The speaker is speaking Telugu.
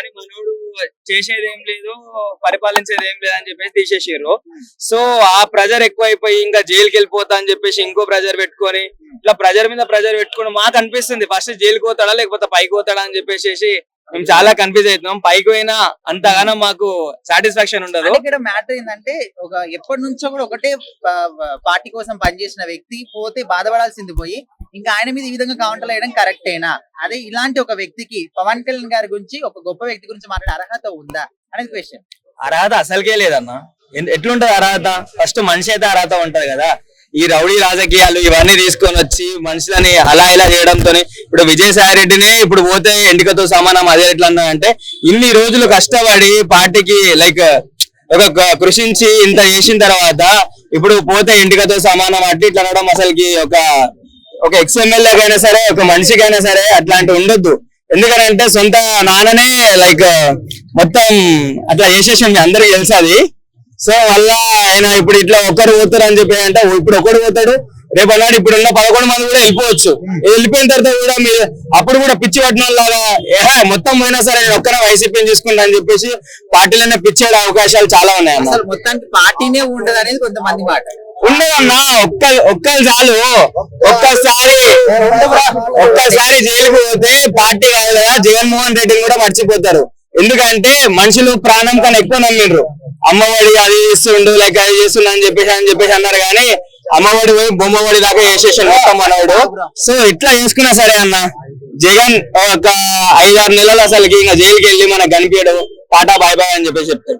కానీ మనోడు చేసేది ఏం లేదు, పరిపాలించేది ఏం లేదు అని చెప్పేసి తీసేసారు. సో ఆ ప్రెజర్ ఎక్కువైపోయి ఇంకా జైలుకి వెళ్ళిపోతా అని చెప్పేసి ఇంకో ప్రెజర్ పెట్టుకొని ఇట్లా ప్రెజర్ మీద ప్రెజర్ పెట్టుకుని మాకు అనిపిస్తుంది ఫస్ట్ జైలుకి పోతాడా లేకపోతే పైకి పోతాడా అని చెప్పేసి మేము చాలా కన్ఫ్యూజ్ అవుతున్నాం. పైకి పోయినా అంతగానో మాకు సాటిస్ఫాక్షన్ ఉండదు. ఇక్కడ మ్యాటర్ ఏంటంటే ఎప్పటి నుంచో కూడా ఒకటే పార్టీ కోసం పనిచేసిన వ్యక్తి పోతే బాధపడాల్సింది పోయి ఇంకా ఆయన మీద ఈ విధంగా కౌంటర్ వేయడం కరెక్టేనా? అదే ఇలాంటి ఒక వ్యక్తికి పవన్ కళ్యాణ్ గారి గురించి ఒక గొప్ప వ్యక్తి గురించి మాట్లాడే అర్హత ఉందా అనేది క్వశ్చన్. అర్హత అసలుకే లేదన్న. ఎట్లుంటది అర్హత? ఫస్ట్ మనిషి అయితే అర్హత ఉంటది కదా. ఈ రౌడీ రాజకీయాలు ఇవన్నీ తీసుకొని వచ్చి మనుషులని అలా ఇలా చేయడంతో ఇప్పుడు విజయసాయి రెడ్డిని ఇప్పుడు పోతే ఎండికతో సమానం అదే ఎట్లా అంటే ఇన్ని రోజులు కష్టపడి పార్టీకి లైక్ ఒక కృషించి ఇంత చేసిన తర్వాత ఇప్పుడు పోతే ఎండికతో సమానం అంటే ఇట్లా అనడం అసలుకి ఒక ఎక్స్ఎమ్మెల్యేకైనా సరే ఒక మనిషికైనా సరే అట్లాంటి ఉండొద్దు. ఎందుకంటే సొంత నాన్ననే లైక్ మొత్తం అట్లా చేసేసి అందరికి తెలుసు అది. సో వల్ల ఆయన ఇప్పుడు ఇట్లా ఒక్కరు పోతారు అని చెప్పి అంటే ఇప్పుడు ఒకడు పోతాడు, రేపు అన్నాడు ఇప్పుడు ఉన్న 11 మంది కూడా వెళ్ళిపోవచ్చు. వెళ్ళిపోయిన తర్వాత కూడా మీరు అప్పుడు కూడా పిచ్చి పట్టిన లాగా మొత్తం పోయినా సరే నేను ఒక్కనే వైసీపీని చూసుకుంటా అని చెప్పేసి పార్టీలోనే పిచ్చే అవకాశాలు చాలా ఉన్నాయి. అసలు మొత్తానికి పార్టీనే ఉండదు అనేది కొంతమంది మాట. ఉండదన్నా, ఒక్కరు చాలు. ఒక్కసారి జైలుకు పోతే పార్టీ కాదు కదా జగన్మోహన్ రెడ్డిని కూడా మర్చిపోతారు. ఎందుకంటే మనుషులు ప్రాణం కన్నా ఎక్కువ నమ్మిండ్రు. అమ్మఒడి అది చేస్తుండు లైక్ అది చేస్తుండ అని చెప్పేసి అన్నారు కానీ అమ్మఒడి పోయి బొమ్మఒడి దాకా చేసేసాడు మొత్తం మనవాడు. సో ఇట్లా చేసుకున్నా సరే అన్న జగన్ ఒక 5-6 నెలలు అసలుకి ఇంకా జైలుకి వెళ్ళి మనకు కనిపించడు టాటా బాయ్ బాయ్ అని చెప్పేసి చెప్తాడు.